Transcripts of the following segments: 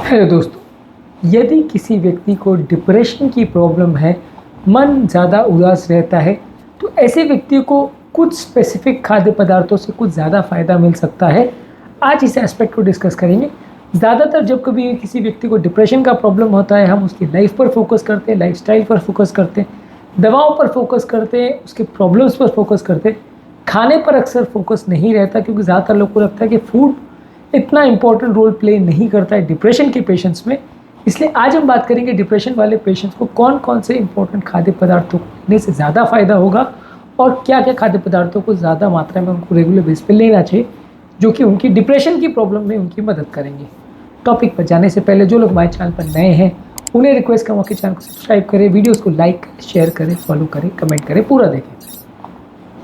Hello दोस्तों, यदि किसी व्यक्ति को डिप्रेशन की प्रॉब्लम है, मन ज़्यादा उदास रहता है, तो ऐसे व्यक्ति को कुछ स्पेसिफिक खाद्य पदार्थों से कुछ ज़्यादा फ़ायदा मिल सकता है। आज इस एस्पेक्ट को डिस्कस करेंगे। ज़्यादातर जब कभी किसी व्यक्ति को डिप्रेशन का प्रॉब्लम होता है, हम उसकी लाइफ पर फोकस करते हैं, लाइफस्टाइल पर फोकस करते हैं, दवाओं पर फोकस करते हैं, उसके प्रॉब्लम्स पर फोकस करते हैं। खाने पर अक्सर फोकस नहीं रहता, क्योंकि ज़्यादातर लोग को लगता है कि फूड इतना इंपॉर्टेंट रोल प्ले नहीं करता है डिप्रेशन के पेशेंट्स में। इसलिए आज हम बात करेंगे डिप्रेशन वाले पेशेंट्स को कौन कौन से इंपॉर्टेंट खाद्य पदार्थों को लेने से ज़्यादा फ़ायदा होगा और क्या क्या खाद्य पदार्थों को ज़्यादा मात्रा में उनको रेगुलर बेस पे लेना चाहिए, जो कि उनकी डिप्रेशन की प्रॉब्लम में उनकी मदद करेंगे। टॉपिक पर जाने से पहले जो लोग हमारे चैनल पर नए हैं उन्हें रिक्वेस्ट करूँगा कि चैनल को सब्सक्राइब करें, वीडियोज़ को लाइक करें, शेयर करें, फॉलो करें, कमेंट करें, पूरा देखें।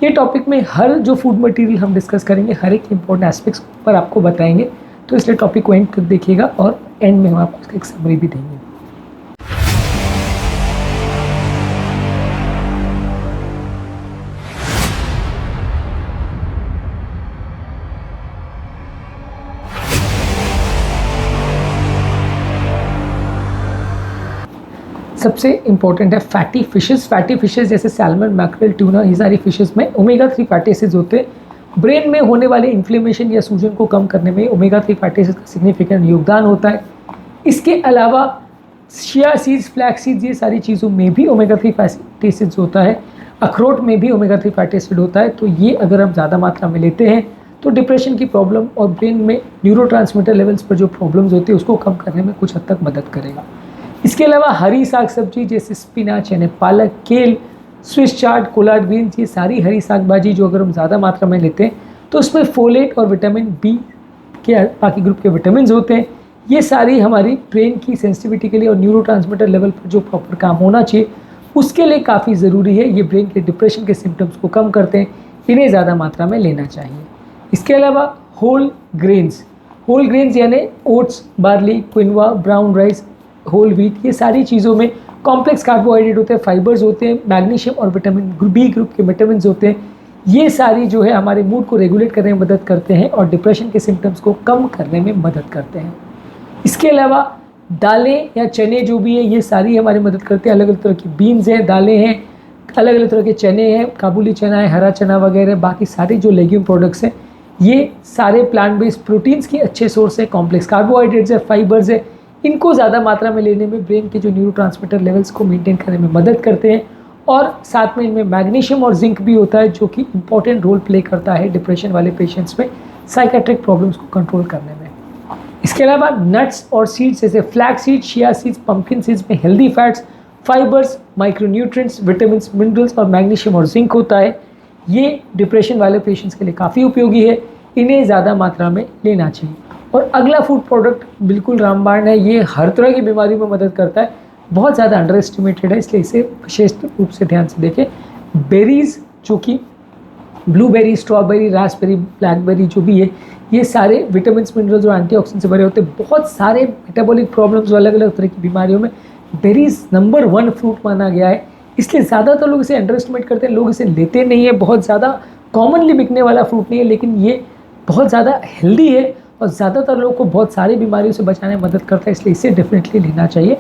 ये टॉपिक में हर जो फूड मटेरियल हम डिस्कस करेंगे, हर एक इंपॉर्टेंट एस्पेक्ट्स पर आपको बताएंगे, तो इसलिए टॉपिक को एंड तक देखिएगा और एंड में हम आपको उसका एक समरी भी देंगे। सबसे इंपॉर्टेंट है फैटी फिशेस। फैटी फिशेस जैसे सैल्मन, मैक्रेल, ट्यूना, ये सारी फिशेस में ओमेगा 3 फैटी एसिड्स होते हैं। ब्रेन में होने वाले इन्फ्लेमेशन या सूजन को कम करने में ओमेगा 3 फैटी एसिड्स का सिग्निफिकेंट योगदान होता है। इसके अलावा चिया सीड्स, फ्लैक्स सीड्स, ये सारी चीज़ों में भी ओमेगा 3 फैटी एसिड्स होता है। अखरोट में भी ओमेगा 3 फैटी एसिड होता है। तो ये अगर हम ज़्यादा मात्रा में लेते हैं तो डिप्रेशन की प्रॉब्लम और ब्रेन में न्यूरोट्रांसमीटर लेवल्स पर जो प्रॉब्लम्स होती है उसको कम करने में कुछ हद तक मदद करेगा। इसके अलावा हरी साग सब्जी जैसे स्पिनाच यानी पालक, केल, स्विस चार्ट, कोलाड बीन्स, ये सारी हरी साग भाजी जो अगर हम ज़्यादा मात्रा में लेते हैं तो उसमें फोलेट और विटामिन बी के बाकी ग्रुप के विटामिन होते हैं। ये सारी हमारी ब्रेन की सेंसिटिविटी के लिए और न्यूरोट्रांसमीटर लेवल पर जो प्रॉपर काम होना चाहिए उसके लिए काफ़ी ज़रूरी है। ये ब्रेन के डिप्रेशन के सिम्टम्स को कम करते हैं, इन्हें ज़्यादा मात्रा में लेना चाहिए। इसके अलावा होल ग्रेन्स यानी oats, barley, quinoa, brown rice, whole wheat, ये सारी चीज़ों में कॉम्प्लेक्स कार्बोहाइड्रेट होते हैं, फाइबर्स होते हैं, मैग्नीशियम और विटामिन बी ग्रुप के विटामिन होते हैं। ये सारी जो है हमारे मूड को रेगुलेट करने में मदद करते हैं और डिप्रेशन के सिम्टम्स को कम करने में मदद करते हैं। इसके अलावा दालें या चने जो भी है ये सारी हमारी मदद करते हैं। अलग अलग तरह की बीन्स हैं, दालें हैं, अलग अलग तरह के चने हैं, काबुली चना है, हरा चना वगैरह, बाकी सारे जो लेग्यूम प्रोडक्ट्स हैं ये सारे प्लांट बेस्ड प्रोटीन्स के अच्छे सोर्स है, कॉम्प्लेक्स कार्बोहाइड्रेट्स है, फाइबर्स है। इनको ज़्यादा मात्रा में लेने में ब्रेन के जो न्यूरोट्रांसमीटर लेवल्स को मेंटेन करने में मदद करते हैं और साथ में इनमें मैग्नीशियम और जिंक भी होता है, जो कि इंपॉर्टेंट रोल प्ले करता है डिप्रेशन वाले पेशेंट्स में साइकेट्रिक प्रॉब्लम्स को कंट्रोल करने में। इसके अलावा नट्स और सीड्स जैसे flax seeds, chia seeds, pumpkin seeds में healthy fats, fibres, micronutrients, vitamins, minerals और मैग्नीशियम और जिंक होता है। ये डिप्रेशन वाले पेशेंट्स के लिए काफ़ी उपयोगी है, इन्हें ज़्यादा मात्रा में लेना चाहिए। और अगला फूड प्रोडक्ट बिल्कुल रामबाण है, ये हर तरह की बीमारी में मदद करता है, बहुत ज़्यादा अंडर एस्टिमेटेड है, इसलिए इसे विशेष रूप से ध्यान से देखें। बेरीज़ जो कि ब्लूबेरी, स्ट्रॉबेरी, रास्पबेरी, ब्लैकबेरी जो भी है, ये सारे विटामिन, मिनरल्स और एंटीऑक्सीडेंट से भरे होते हैं। बहुत सारे मेटाबॉलिक प्रॉब्लम्स और अलग अलग तरह की बीमारियों में बेरीज़ नंबर 1 फ्रूट माना गया है, इसलिए ज़्यादातर लोग इसे अंडर एस्टिमेट करते हैं, लोग इसे लेते नहीं है। बहुत ज़्यादा कॉमनली बिकने वाला फ्रूट नहीं है, लेकिन ये बहुत ज़्यादा हेल्दी है और ज़्यादातर लोगों को बहुत सारी बीमारियों से बचाने में मदद करता है, इसलिए इसे डेफिनेटली लेना चाहिए।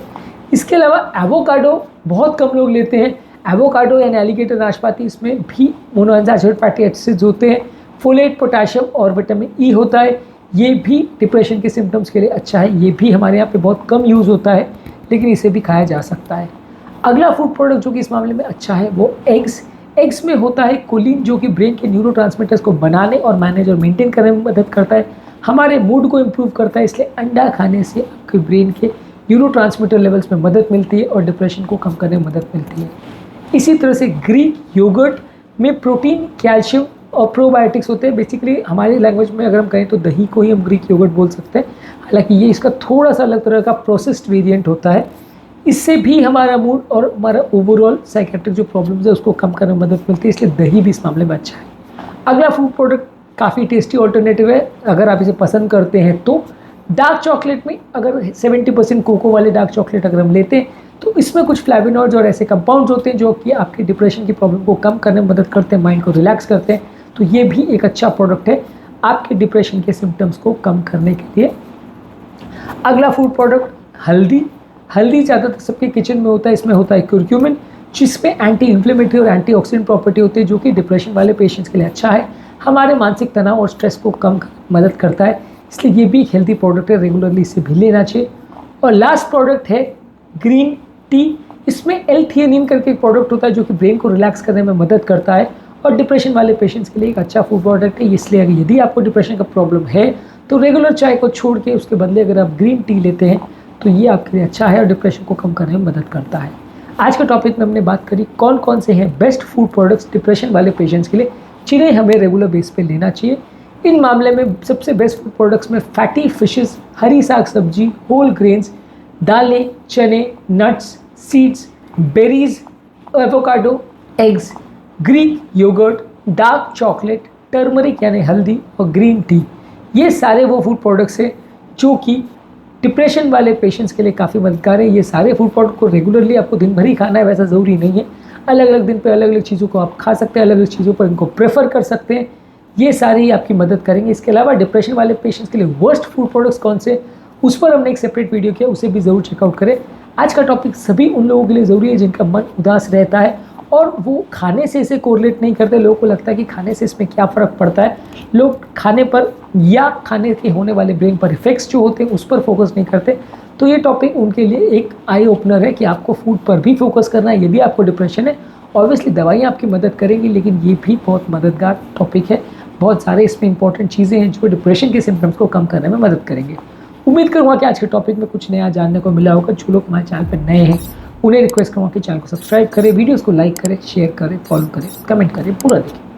इसके अलावा एवोकाडो बहुत कम लोग लेते हैं। एवोकाडो यानी एलिगेटर नाशपाती, इसमें भी मोनोअनसैचुरेटेड फैटी एसिड्स होते हैं, फोलेट, पोटेशियम और विटामिन ई होता है। ये भी डिप्रेशन के सिम्टम्स के लिए अच्छा है। ये भी हमारे यहाँ पे बहुत कम यूज़ होता है, लेकिन इसे भी खाया जा सकता है। अगला फूड प्रोडक्ट जो कि इस मामले में अच्छा है वो एग्स में होता है कोलिन, जो कि ब्रेन के न्यूरोट्रांसमीटर्स को बनाने और मैनेज और मेंटेन करने में मदद करता है, हमारे मूड को इम्प्रूव करता है। इसलिए अंडा खाने से आपके ब्रेन के न्यूरोट्रांसमीटर लेवल्स में मदद मिलती है और डिप्रेशन को कम करने में मदद मिलती है। इसी तरह से ग्रीक योगर्ट में प्रोटीन, कैल्शियम और प्रोबायोटिक्स होते हैं। बेसिकली हमारी लैंग्वेज में अगर हम कहें तो दही को ही हम ग्रीक योगर्ट बोल सकते हैं, हालांकि ये इसका थोड़ा सा अलग तरह का प्रोसेस्ड वेरिएंट होता है। इससे भी हमारा मूड और हमारा ओवरऑल साइकेट्रिक जो प्रॉब्लम्स है उसको कम करने में मदद मिलती है, इसलिए दही भी इस मामले में अच्छा है। अगला फूड प्रोडक्ट काफ़ी टेस्टी ऑल्टरनेटिव है अगर आप इसे पसंद करते हैं तो। डार्क चॉकलेट में अगर 70% कोको वाले डार्क चॉकलेट अगर हम लेते हैं तो इसमें कुछ फ्लेवोनॉइड्स और ऐसे कंपाउंड्स होते हैं जो कि आपके डिप्रेशन की प्रॉब्लम को कम करने में मदद करते हैं, माइंड को रिलैक्स करते हैं। तो ये भी एक अच्छा प्रोडक्ट है आपके डिप्रेशन के सिम्टम्स को कम करने के लिए। अगला फूड प्रोडक्ट हल्दी। हल्दी ज़्यादातर सबके किचन में होता है, इसमें होता है क्यूरक्यूमिन, जिसमें एंटी इन्फ्लेमेटरी और एंटीऑक्सीडेंट प्रॉपर्टी होती है, जो कि डिप्रेशन वाले पेशेंट्स के लिए अच्छा है, हमारे मानसिक तनाव और स्ट्रेस को कम मदद करता है, इसलिए ये भी एक हेल्दी प्रोडक्ट है, रेगुलरली इसे भी लेना चाहिए। और लास्ट प्रोडक्ट है ग्रीन टी। इसमें एल-थियोनिन करके एक प्रोडक्ट होता है जो कि ब्रेन को रिलैक्स करने में मदद करता है और डिप्रेशन वाले पेशेंट्स के लिए एक अच्छा फूड प्रोडक्ट है। इसलिए यदि आपको डिप्रेशन का प्रॉब्लम है तो रेगुलर चाय को छोड़ के उसके बदले अगर आप ग्रीन टी लेते हैं तो ये आपके लिए अच्छा है और डिप्रेशन को कम करने में मदद करता है। आज के टॉपिक में हमने बात करी कौन कौन से हैं बेस्ट फूड प्रोडक्ट्स डिप्रेशन वाले पेशेंट्स के लिए, जिन्हें हमें रेगुलर बेस पे लेना चाहिए। इन मामले में सबसे बेस्ट फूड प्रोडक्ट्स में फैटी फिशेस, हरी साग सब्जी, होल ग्रेन्स, दालें, चने, nuts, seeds, berries, avocado, eggs, Greek yoghurt, dark chocolate, turmeric यानी हल्दी और ग्रीन टी, ये सारे वो फूड प्रोडक्ट्स हैं जो कि डिप्रेशन वाले पेशेंट्स के लिए काफ़ी मददगार है। ये सारे फूड प्रोडक्ट को रेगुलरली आपको दिन भर ही खाना है, वैसा ज़रूरी नहीं है। अलग अलग दिन पे अलग अलग चीज़ों को आप खा सकते हैं, अलग अलग चीज़ों पर इनको प्रेफर कर सकते हैं। ये सारे ही आपकी मदद करेंगे। इसके अलावा डिप्रेशन वाले पेशेंट्स के लिए वर्स्ट फूड प्रोडक्ट्स कौन से, उस पर हमने एक सेपरेट वीडियो किया, उसे भी ज़रूर चेकआउट करें। आज का टॉपिक सभी उन लोगों के लिए ज़रूरी है जिनका मन उदास रहता है और वो खाने से इसे कोरिलेट नहीं करते। लोगों को लगता है कि खाने से इसमें क्या फ़र्क पड़ता है, लोग खाने पर या खाने के होने वाले ब्रेन पर इफेक्ट्स जो होते हैं उस पर फोकस नहीं करते। तो ये टॉपिक उनके लिए एक आई ओपनर है कि आपको फूड पर भी फोकस करना है यदि आपको डिप्रेशन है। ऑब्वियसली दवाइयाँ आपकी मदद करेंगी, लेकिन ये भी बहुत मददगार टॉपिक है। बहुत सारे इसमें इंपॉर्टेंट चीज़ें हैं जो डिप्रेशन के सिम्टम्स को कम करने में मदद करेंगे। उम्मीद करूँगा कि आज के टॉपिक में कुछ नया जानने को मिला होगा। जो लोग हमारे चैनल पर नए हैं उन्हें रिक्वेस्ट करूँगा कि चैनल को सब्सक्राइब करें, वीडियोस को लाइक करें, शेयर करें, फॉलो करें, कमेंट करें, पूरा देखें।